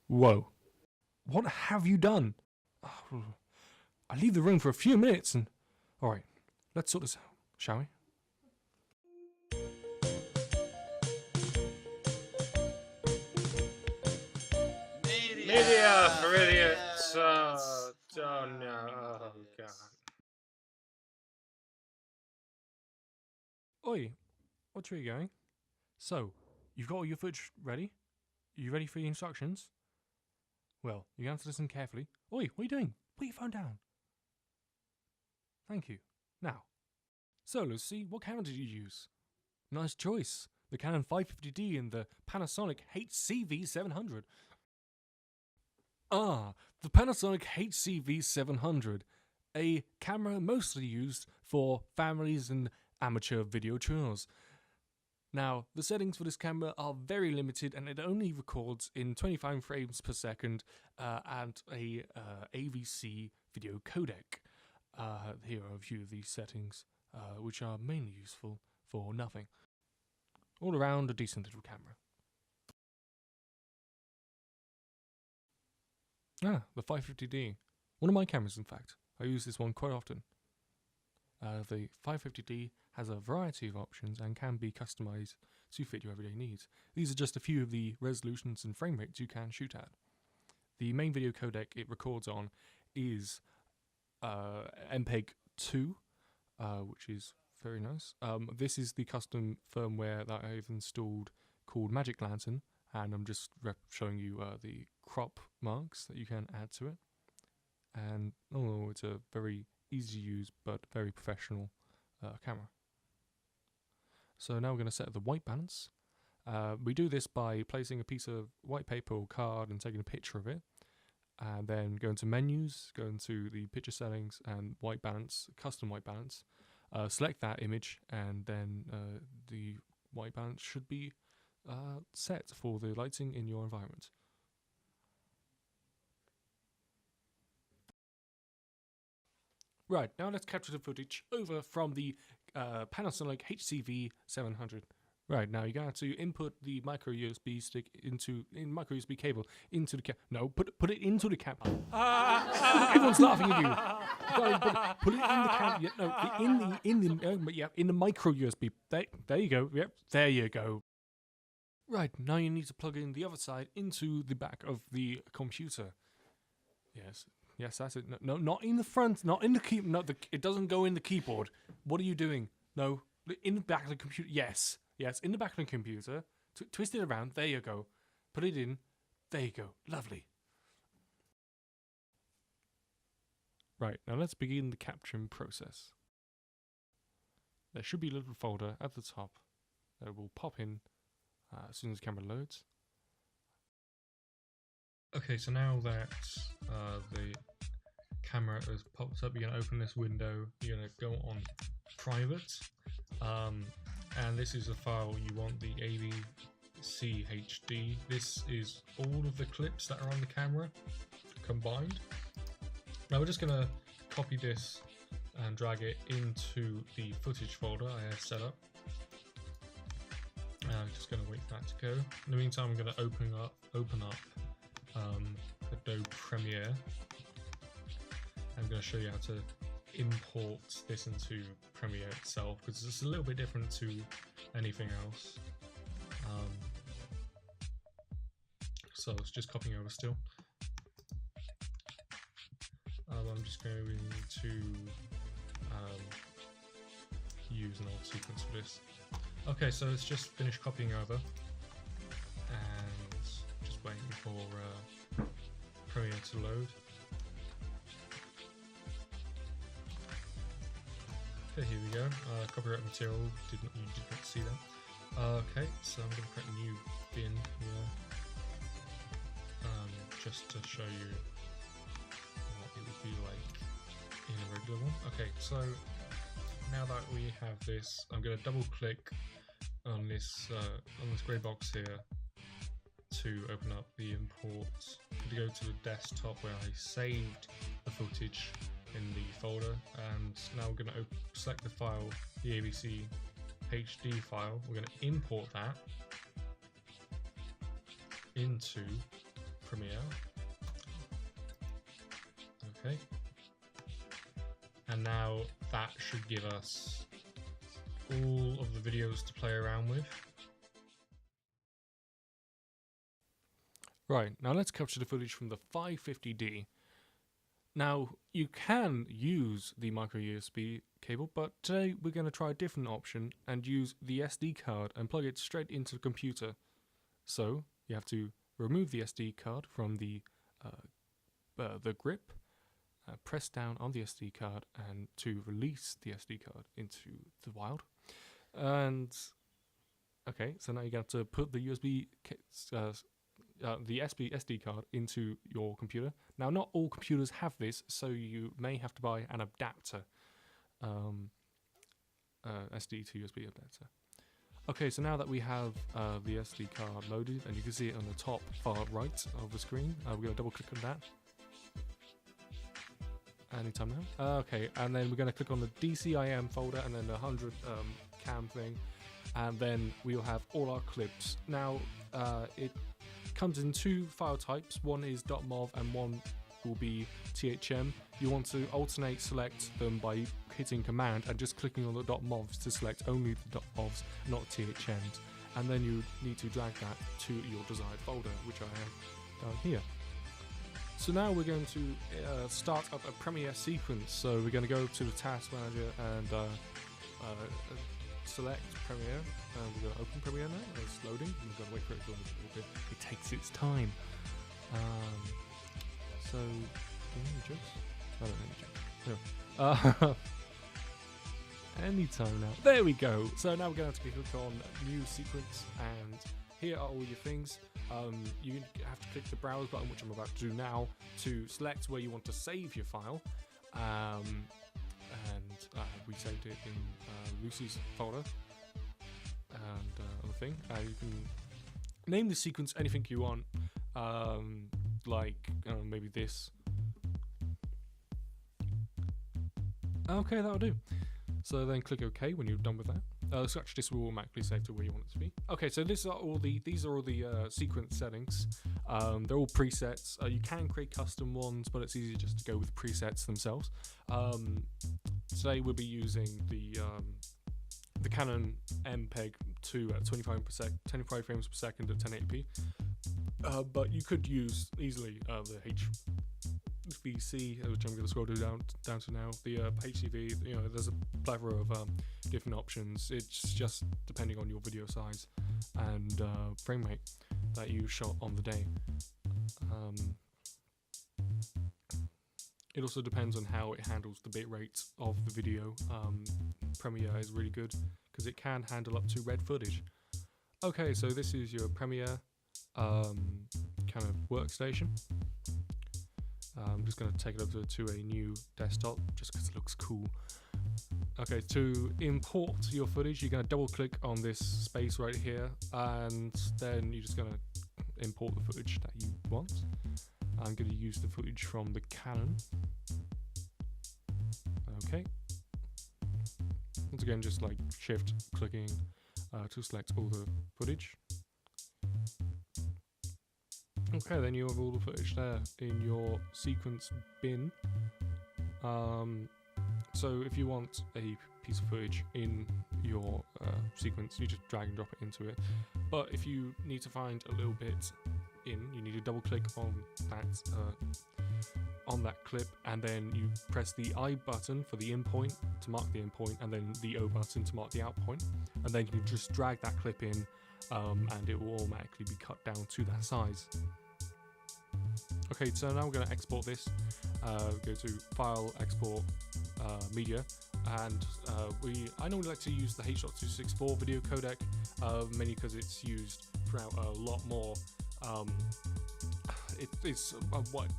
Whoa. What have you done? I leave the room for a few minutes and... Alright, let's sort this out, shall we? Media for idiots. Oh no. Oh god. Oi, which way are you going? So, you've got all your footage ready? Are you ready for the instructions? Well, you're going to have to listen carefully. Oi, what are you doing? Put your phone down. Thank you. Now, so Lucy, what camera did you use? Nice choice. The Canon 550D and the Panasonic HCV700. Ah, the Panasonic HCV700, a camera mostly used for families and amateur video tours. Now, the settings for this camera are very limited and it only records in 25 frames per second and a AVC video codec. Here are a few of these settings, which are mainly useful for nothing. All around, a decent little camera. Ah, the 550D. One of my cameras, in fact. I use this one quite often. The 550D has a variety of options and can be customized to fit your everyday needs. These are just a few of the resolutions and frame rates you can shoot at. The main video codec it records on is MPEG 2, which is very nice. This is the custom firmware that I've installed called Magic Lantern, and I'm just showing you the crop marks that you can add to it. And it's a very easy to use but very professional camera. So now we're going to set the white balance. We do this by placing a piece of white paper or card and taking a picture of it, and then go into menus, go into the picture settings and white balance, custom white balance. Select that image, and then the white balance should be set for the lighting in your environment. Right, now let's capture the footage over from the Panasonic HCV700. Right, now you're going to input the micro USB stick micro USB cable into the put it into the camera. Everyone's laughing at you. Put it in the camera. Yeah, in the micro USB. There you go. Yep, there you go. Right, now you need to plug in the other side into the back of the computer. Yes, that's it. No, not in the front, not in the key. No, it doesn't go in the keyboard. What are you doing? No, in the back of the computer. Yes, in the back of the computer. Twist it around. There you go. Put it in. There you go. Lovely. Right, now let's begin the capturing process. There should be a little folder at the top that will pop in as soon as the camera loads. Okay, so now that the camera has popped up, you're going to open this window, you're going to go on private, and this is the file you want, the AVC HD. This is all of the clips that are on the camera combined. Now we're just going to copy this and drag it into the footage folder I have set up. I'm just going to wait for that to go. In the meantime, I'm going to open up Adobe Premiere. I'm going to show you how to import this into Premiere itself, because it's a little bit different to anything else. So it's just copying over still. I'm just going to use an old sequence for this. Okay, so it's just finished copying over, and just waiting for Premiere to load. Okay, here we go. Copyright material. You did not see that. Okay, so I'm going to create a new bin here, just to show you what it would be like in a regular one. Okay, so now that we have this, I'm going to double click on this grey box here to open up the import. To go to the desktop where I saved the footage in the folder, and now we're going to select the file, the AVC HD file. We're going to import that into Premiere. Okay. And now that should give us all of the videos to play around with. Right, now let's capture the footage from the 550D. Now, you can use the micro USB cable, but today we're going to try a different option and use the SD card and plug it straight into the computer. So, you have to remove the SD card from the grip, press down on the SD card and to release the SD card into the wild. And, okay, so now you have to put the USB the SD card into your computer. Now, not all computers have this, so you may have to buy an adapter, SD to USB adapter. Okay, so now that we have the SD card loaded, and you can see it on the top far right of the screen, we're going to double click on that. Anytime now. Okay, and then we're going to click on the DCIM folder and then the 100 cam thing, and then we'll have all our clips. Now, it comes in two file types. One is .mov and one will be THM. You want to alternate select them by hitting command and just clicking on the .movs to select only the .movs, not THMs. And then you need to drag that to your desired folder, which I have down here. So now we're going to start up a Premiere sequence. So we're going to go to the task manager and select Premiere. We're going to open Premiere now. It's loading. We're going to wait for it to load a little bit. It takes its time. So, images? I don't know images. No. Anytime now. There we go. So now we're going to have to click on New Sequence, and here are all your things. You have to click the Browse button, which I'm about to do now, to select where you want to save your file. We saved it in Lucy's folder. And other thing, you can name the sequence anything you want, like maybe this. Okay, that'll do. So then click OK when you're done with that. So actually, this will automatically save to where you want it to be. Okay, so these are all the sequence settings. They're all presets. You can create custom ones, but it's easier just to go with presets themselves. Today we'll be using the Canon MPEG 2 at 25 frames per second at 1080p. But you could use easily the HVC, which I'm going to scroll down to now. The HCV, there's a plethora of different options. It's just depending on your video size and frame rate that you shot on the day. It also depends on how it handles the bit rate of the video. Premiere is really good because it can handle up to red footage. Okay, so this is your Premiere kind of workstation. I'm just going to take it over to a new desktop just because it looks cool. Okay, to import your footage, you're going to double click on this space right here, and then you're just going to import the footage that you want. I'm going to use the footage from the Canon. Okay. Once again, just like shift clicking to select all the footage. Okay, then you have all the footage there in your sequence bin. So if you want a piece of footage in your sequence, you just drag and drop it into it. But if you need to find a little bit in, you need to double click on that clip, and then you press the I button for the in point to mark the in point, and then the O button to mark the out point, and then you just drag that clip in, and it will automatically be cut down to that size. Okay, so now we're going to export this. Go to File, Export, Media, and I normally like to use the H.264 video codec, mainly because it's used throughout a lot more. It's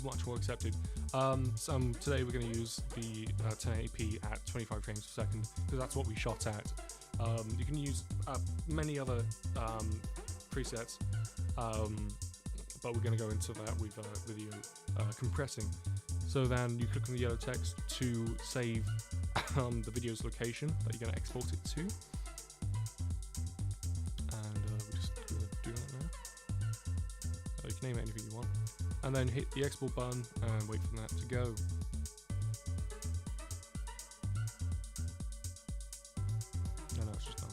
much more accepted. Today we're going to use the 1080p at 25 frames per second because that's what we shot at. You can use many other presets, but we're going to go into that with video compressing. So then you click on the yellow text to save the video's location that you're going to export it to. And we're just going to do that now. You can name it anything you want. and then hit the export button and wait for that to go. No, it's just done.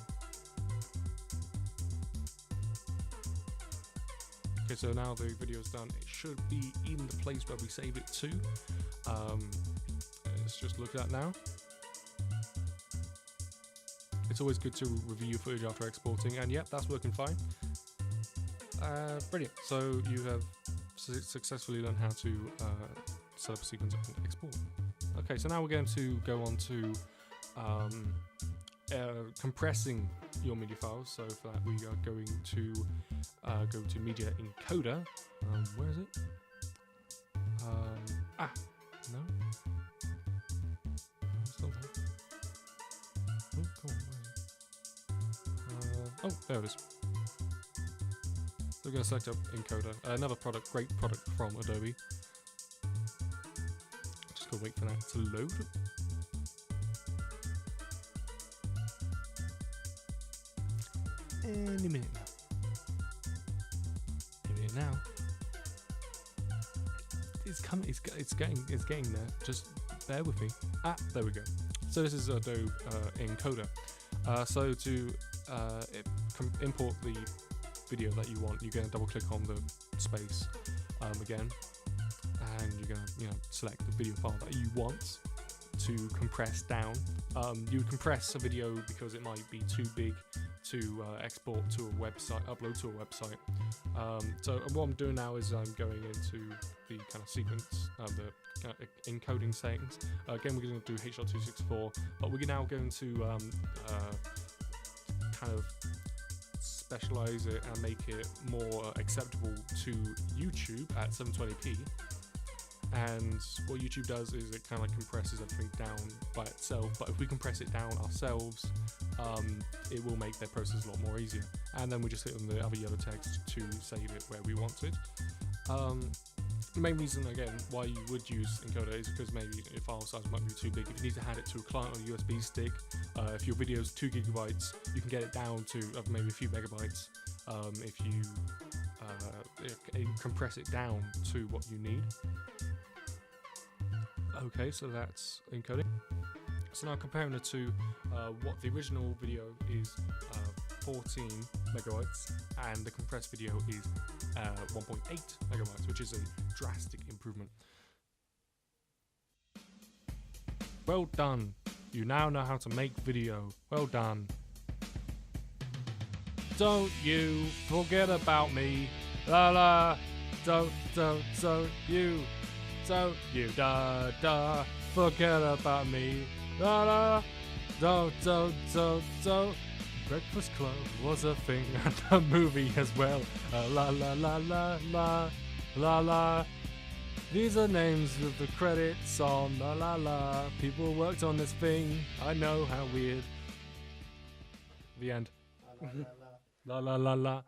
Okay, so now the video is done. It should be in the place where we save it to. Let's just look at that now. It's always good to review your footage after exporting, and yep, that's working fine. Brilliant. So you have successfully learned how to set up a sequence and export. Okay, so now we're going to go on to compressing your media files. So for that, we are going to go to Media Encoder. Where is it? No. Still there. Oh, come on. Where is it? Oh, there it is. So we're going to select up Encoder. Another product, great product from Adobe. Just gotta wait for that to load. Any minute now. Any minute now. It's coming. It's getting there. Just bear with me. There we go. So this is Adobe Encoder. So to import the video that you want, you're going to double click on the space again, and you're going to select the video file that you want to compress down. You would compress a video because it might be too big to export to a website, upload to a website. So what I'm doing now is I'm going into the kind of sequence, the kind of encoding settings. Again, we're going to do H.264, but we're now going to kind of specialize it and make it more acceptable to YouTube at 720p. And what YouTube does is it kind of like compresses everything down by itself, but if we compress it down ourselves, it will make their process a lot more easier. And then we just hit on the other yellow text to save it where we want it. The main reason, again, why you would use Encoder is because maybe your file size might be too big. If you need to hand it to a client on a USB stick, if your video is 2 gigabytes, you can get it down to maybe a few megabytes if you compress it down to what you need. Okay, so that's encoding. So now comparing it to what the original video is 14 megabytes and the compressed video is 1.8 megabytes, which is a drastic improvement. Well done. You now know how to make video. Well done. Don't you forget about me. La la. Don't you da da forget about me. La la. Don't. Breakfast Club was a thing at the movie as well. La la la la la la la. These are names with the credits on. La la la. People worked on this thing. I know how weird. The end. La la la la.